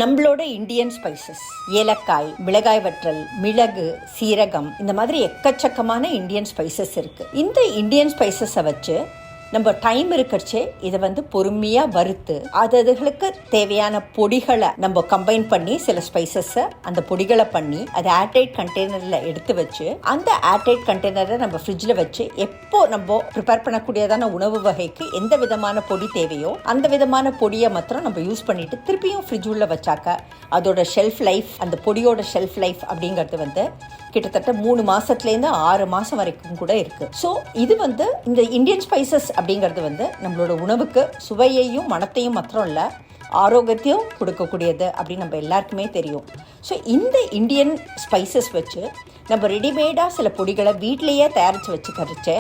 நம்மளோட Indian spices, ஏலக்காய், மிளகாய் வற்றல், மிளகு, சீரகம், இந்த மாதிரி எக்கச்சக்கமான இந்தியன் ஸ்பைசஸ் இருக்கு. இந்த இந்தியன் ஸ்பைசஸை வச்சு நம்ம டைம் இருக்கிறச்சே இதை பொறுமையா வறுத்து அதுகளுக்கு தேவையான பொடிகளை நம்ம கம்பைன் பண்ணி சில ஸ்பைசஸை அந்த பொடிகளை பண்ணி அதை ஏர்டைட் கண்டெய்னர்ல எடுத்து வச்சு அந்த ஏர்டைட் கண்டெய்னரை நம்ம ஃப்ரிட்ஜில் வச்சு எப்போ நம்ம ப்ரிப்பேர் பண்ணக்கூடியதான உணவு வகைக்கு எந்த விதமான பொடி தேவையோ அந்த விதமான பொடியை மாத்திரம் நம்ம யூஸ் பண்ணிட்டு திருப்பியும் ஃப்ரிட்ஜ் உள்ள வச்சாக்க அதோட ஷெல்ஃப் லைஃப், அந்த பொடியோட ஷெல்ஃப் லைஃப் அப்படிங்கிறது கிட்டத்தட்ட 3 மாசத்துலேருந்து 6 மாசம் வரைக்கும் கூட இருக்கு. ஸோ இது இந்த இந்தியன் ஸ்பைசஸ் அப்படிங்கிறது நம்மளோட உணவுக்கு சுவையையும் மணத்தையும் மாத்திரம் இல்லை, ஆரோக்கியத்தையும் கொடுக்கக்கூடியது அப்படின்னு நம்ம எல்லாருக்குமே தெரியும். ஸோ இந்த இந்தியன் ஸ்பைசஸ் வச்சு நம்ம ரெடிமேடாக சில பொடிகளை வீட்டிலேயே தயாரித்து வச்சுக்கிறச்சு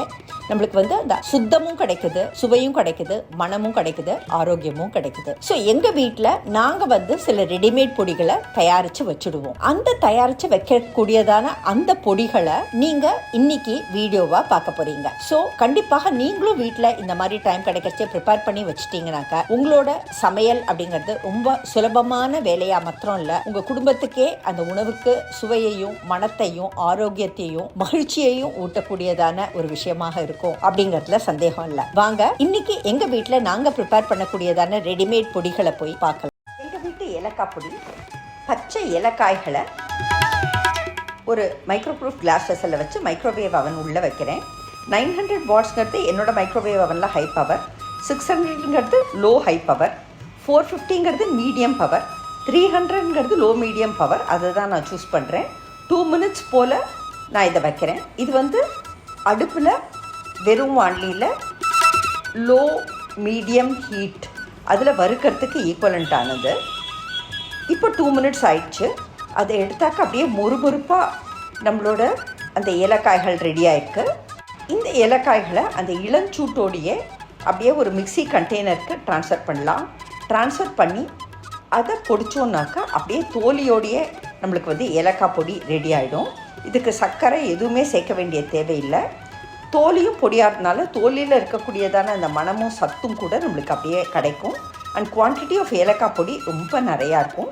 நம்மளுக்கு அந்த சுத்தமும் கிடைக்குது, சுவையும் கிடைக்குது, மனமும் கிடைக்குது, ஆரோக்கியமும் கிடைக்குது. ஸோ எங்கள் வீட்டில் நாங்கள் சில ரெடிமேட் பொடிகளை தயாரித்து வச்சுடுவோம். அந்த தயாரித்து வைக்கக்கூடியதான அந்த பொடிகளை நீங்கள் இன்னைக்கு வீடியோவாக பார்க்க போறீங்க. ஸோ கண்டிப்பாக நீங்களும் வீட்டில் இந்த மாதிரி டைம் கிடைக்கிறச்சே ப்ரிப்பேர் பண்ணி வச்சுட்டீங்கன்னாக்கா உங்களோட சமையல் அப்படிங்கிறது ரொம்ப சுலபமான வேலையாக மாத்திரம் இல்லை, உங்கள் குடும்பத்துக்கே அந்த உணவுக்கு சுவையையும் மனத்தையும் ஆரோக்கியத்தையும் மகிழ்ச்சியையும் ஊட்டக்கூடியதான ஒரு விஷயமாக இருக்கும் அப்படிங்கறதுல சந்தேகம் இல்ல. வாங்க இன்னைக்கு எங்க வீட்டுல நாங்க ப்ரிப்பேர் பண்ணக்கூடியதான ரெடிமேட் பொடிகளை போய் பார்க்கலாம். எங்க வீட்டு ஏலக்காய் பொடி, பச்சை ஏலக்காய்களை ஒரு மைக்ரோப்ரூஃப் கிளாஸ் வெசல்ல வச்சு மைக்ரோவேவ் அவன் உள்ள வைக்கிறேன். 900 வாட்ஸ்ங்கிறது என்னோட மைக்ரோவேவ் அவன்ல ஹை பவர், 600ங்கிறது லோ ஹை பவர், 450ங்கிறது மீடியம் பவர், 300ங்கிறது லோ மீடியம் பவர். அதை தான் நான் சூஸ் பண்ணுறேன். 2 minutes போல் நான் இதை வைக்கிறேன். இது அடுப்பில் வெறும் வாண்லியில் லோ மீடியம் ஹீட் அதில் வறுக்கிறதுக்கு ஈக்குவலண்ட் ஆனது. இப்போ 2 minutes ஆயிடுச்சு. அதை எடுத்தாக்க அப்படியே மொறுமொறுப்பாக நம்மளோட அந்த ஏலக்காய்கள் ரெடி ஆயிருக்கு. இந்த ஏலக்காய்களை அந்த இளஞ்சூட்டோடையே அப்படியே ஒரு மிக்சி கண்டெய்னருக்கு ட்ரான்ஸ்ஃபர் பண்ணலாம். ட்ரான்ஸ்ஃபர் பண்ணி அதை பொடிச்சோன்னாக்கா அப்படியே தோலியோடையே நம்மளுக்கு ஏலக்காய் பொடி ரெடி ஆகிடும். இதுக்கு சர்க்கரை எதுவுமே சேர்க்க வேண்டிய தேவையில்லை. தோலியும் பொடியாகிறதுனால தோலியில் இருக்கக்கூடியதான அந்த மணமும் சத்தும் கூட நம்மளுக்கு அப்படியே கிடைக்கும். அண்ட் குவான்டிட்டி ஆஃப் ஏலக்காய் பொடி ரொம்ப நிறையா இருக்கும்.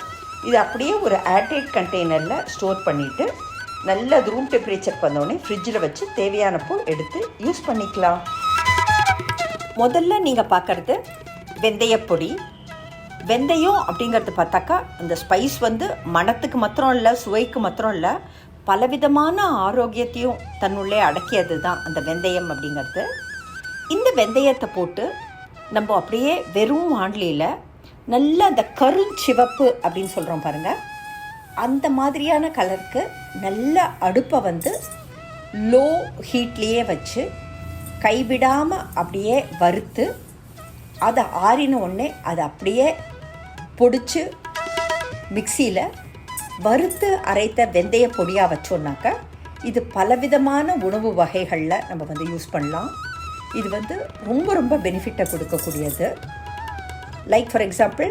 இது அப்படியே ஒரு ஏர்டைட் கண்டெய்னரில் ஸ்டோர் பண்ணிவிட்டு நல்ல ரூம் டெம்பரேச்சருக்கு வந்தோடனே ஃப்ரிட்ஜில் வச்சு தேவையானப்போ எடுத்து யூஸ் பண்ணிக்கலாம். முதல்ல நீங்கள் பார்க்குறது வெந்தயப்பொடி. வெந்தயம் அப்படிங்கிறது பார்த்தாக்கா அந்த ஸ்பைஸ் மணத்துக்கு மாத்திரம் இல்லை, சுவைக்கு மாத்திரம் இல்லை, பலவிதமான ஆரோக்கியத்தையும் தன்னுள்ளே அடக்கியது தான் அந்த வெந்தயம் அப்படிங்கிறது. இந்த வெந்தயத்தை போட்டு நம்ம அப்படியே வெறும் வாண்லியில் நல்ல அந்த கருஞ்சிவப்பு அப்படின்னு சொல்கிறோம் பாருங்கள், அந்த மாதிரியான கலருக்கு நல்ல அடுப்பை லோ ஹீட்லேயே வச்சு கைவிடாமல் அப்படியே வறுத்து அதை ஆறின உடனே அதை அப்படியே பொடிச்சு மிக்சியில் வறுத்து அரைத்த வெந்தய பொடியாக வச்சோன்னாக்கா இது பலவிதமான உணவு வகைகளில் நம்ம யூஸ் பண்ணலாம். இது ரொம்ப ரொம்ப பெனிஃபிட்டை கொடுக்கக்கூடியது. லைக் ஃபார் எக்ஸாம்பிள்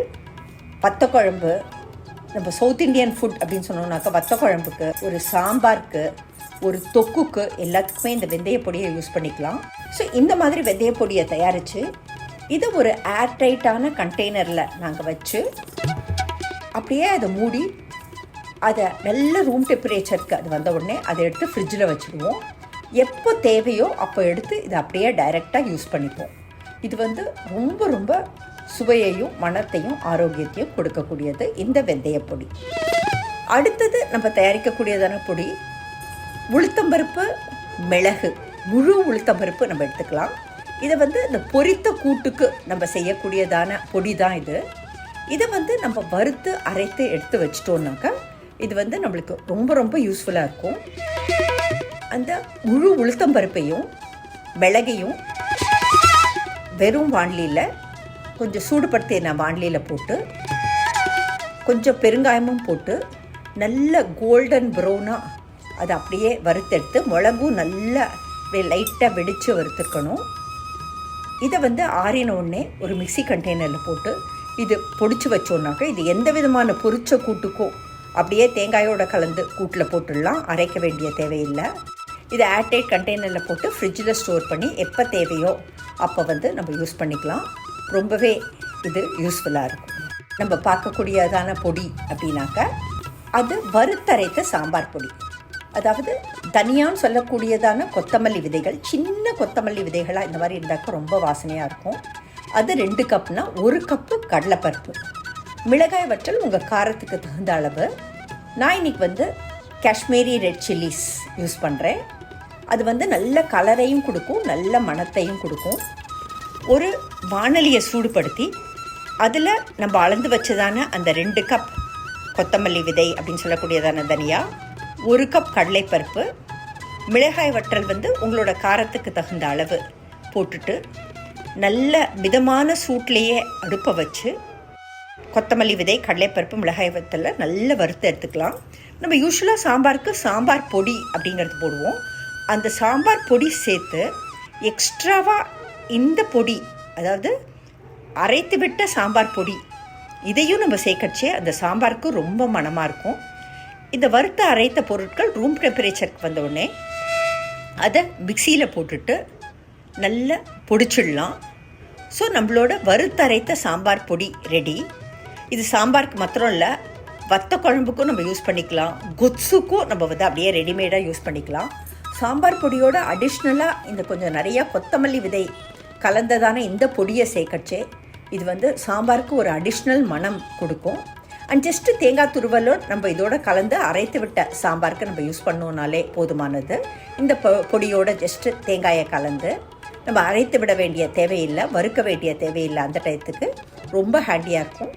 வத்த குழம்பு, நம்ம சவுத் இண்டியன் ஃபுட் அப்படின்னு சொன்னோம்னாக்கா வத்த குழம்புக்கு, ஒரு சாம்பாருக்கு, ஒரு தொக்குக்கு எல்லாத்துக்குமே இந்த வெந்தய பொடியை யூஸ் பண்ணிக்கலாம். ஸோ இந்த மாதிரி வெந்தய பொடியை தயாரித்து இது ஒரு ஏர்டைட்டான கண்டெய்னரில் நாங்கள் வச்சு அப்படியே அதை மூடி அதை நல்ல ரூம் டெம்பரேச்சருக்கு அது வந்த உடனே அதை எடுத்து ஃப்ரிட்ஜில் வச்சுடுவோம். எப்போ தேவையோ அப்போ எடுத்து இதை அப்படியே டைரெக்டாக யூஸ் பண்ணிப்போம். இது ரொம்ப ரொம்ப சுவையையும் மணத்தையும் ஆரோக்கியத்தையும் கொடுக்கக்கூடியது இந்த வெந்தயப்பொடி. அடுத்தது நம்ம தயாரிக்கக்கூடியதான பொடி உளுத்தம்பருப்பு, மிளகு, முழு உளுத்தம்பருப்பு நம்ம எடுத்துக்கலாம். இதை இந்த பொரித்த கூட்டுக்கு நம்ம செய்யக்கூடியதான பொடி தான் இது. இதை நம்ம வறுத்து அரைத்து எடுத்து வச்சிட்டோம்னாக்கா இது நம்மளுக்கு ரொம்ப ரொம்ப யூஸ்ஃபுல்லாக இருக்கும். அந்த முழு உளுத்தம்பருப்பையும் மிளகையும் வெறும் வாண்லியில் கொஞ்சம் சூடுபடுத்தின வாண்லியில் போட்டு கொஞ்சம் பெருங்காயமும் போட்டு நல்ல கோல்டன் ப்ரௌனாக அதை அப்படியே வறுத்தெடுத்து மிளகும் நல்லா லைட்டாக வெடித்து வறுத்துருக்கணும். இதை ஆறின உடனே ஒரு மிக்சி கண்டெய்னரில் போட்டு இது பொடிச்சு வச்சோன்னாக்கா இது எந்த விதமான பொரிச்ச கூட்டுக்கும் அப்படியே தேங்காயோட கலந்து கூட்டில் போட்டுடலாம், அரைக்க வேண்டிய தேவையில்லை. இதை ஏர்டைட் கண்டெய்னரில் போட்டு ஃப்ரிட்ஜில் ஸ்டோர் பண்ணி எப்போ தேவையோ அப்போ நம்ம யூஸ் பண்ணிக்கலாம். ரொம்பவே இது யூஸ்ஃபுல்லாக இருக்கும். நம்ம பார்க்கக்கூடியதான பொடி அப்படின்னாக்கா அது வறுத்தரைத்த சாம்பார் பொடி. அதாவது தனியான்னு சொல்லக்கூடியதான கொத்தமல்லி விதைகள், சின்ன கொத்தமல்லி விதைகளாக இந்த மாதிரி இருந்தாக்க ரொம்ப வாசனையாக இருக்கும். அது 2 கப்னா 1 கப்பு கடலைப்பருப்பு, மிளகாய் வற்றல் உங்கள் காரத்துக்கு தகுந்த அளவு. நான் இன்றைக்கி காஷ்மீரி ரெட் சில்லிஸ் யூஸ் பண்ணுறேன். அது நல்ல கலரையும் கொடுக்கும், நல்ல மணத்தையும் கொடுக்கும். ஒரு வாணலியை சூடுபடுத்தி அதில் நம்ம அளந்து வச்சதான அந்த 2 கப் கொத்தமல்லி விதை அப்படின்னு சொல்லக்கூடியதான தனியா, 1 கப் கடலைப்பருப்பு, மிளகாய் வற்றல் உங்களோட காரத்துக்கு தகுந்த அளவு போட்டுட்டு நல்ல மிதமான சூட்லேயே அடுப்பை வச்சு கொத்தமல்லி விதை, கடலைப்பருப்பு, மிளகாய் வற்றலை நல்லா வறுத்து எடுத்துக்கலாம். நம்ம யூஸ்வலாக சாம்பாருக்கு சாம்பார் பொடி அப்படிங்கிறது போடுவோம். அந்த சாம்பார் பொடி சேர்த்து எக்ஸ்ட்ராவாக இந்த பொடி, அதாவது அரைத்து விட்ட சாம்பார் பொடி, இதையும் நம்ம சேர்க்கச்சே அந்த சாம்பாருக்கு ரொம்ப மணமாக இருக்கும். இந்த வறுத்த அரைத்த பொருட்கள் ரூம் டெம்பரேச்சருக்கு வந்தவுடனே அதை மிக்சியில் போட்டுட்டு நல்லா பொடிச்சிடலாம். ஸோ நம்மளோட வறுத்தரைத்த சாம்பார் பொடி ரெடி. இது சாம்பாருக்கு மாத்திரம் இல்லை, வத்த குழம்புக்கும் நம்ம யூஸ் பண்ணிக்கலாம், கொத்ஸுக்கும் நம்ம அப்படியே ரெடிமேடாக யூஸ் பண்ணிக்கலாம். சாம்பார் பொடியோட அடிஷ்னலாக இந்த கொஞ்சம் நிறையா கொத்தமல்லி விதை கலந்ததான இந்த பொடியை சேர்க்கச்சே இது சாம்பாருக்கு ஒரு அடிஷ்னல் மனம் கொடுக்கும். அண்ட் ஜஸ்ட்டு தேங்காய் துருவலோடு நம்ம இதோட கலந்து அரைத்து விட்ட சாம்பாருக்கு நம்ம யூஸ் பண்ணோன்னாலே போதுமானது. இந்த பொடியோட ஜஸ்ட்டு தேங்காயை கலந்து நம்ம அரைத்து விட வேண்டிய தேவையில்லை, வறுக்க வேண்டிய தேவையில்லை. அந்த டயத்துக்கு ரொம்ப ஹேண்டியாக இருக்கும்.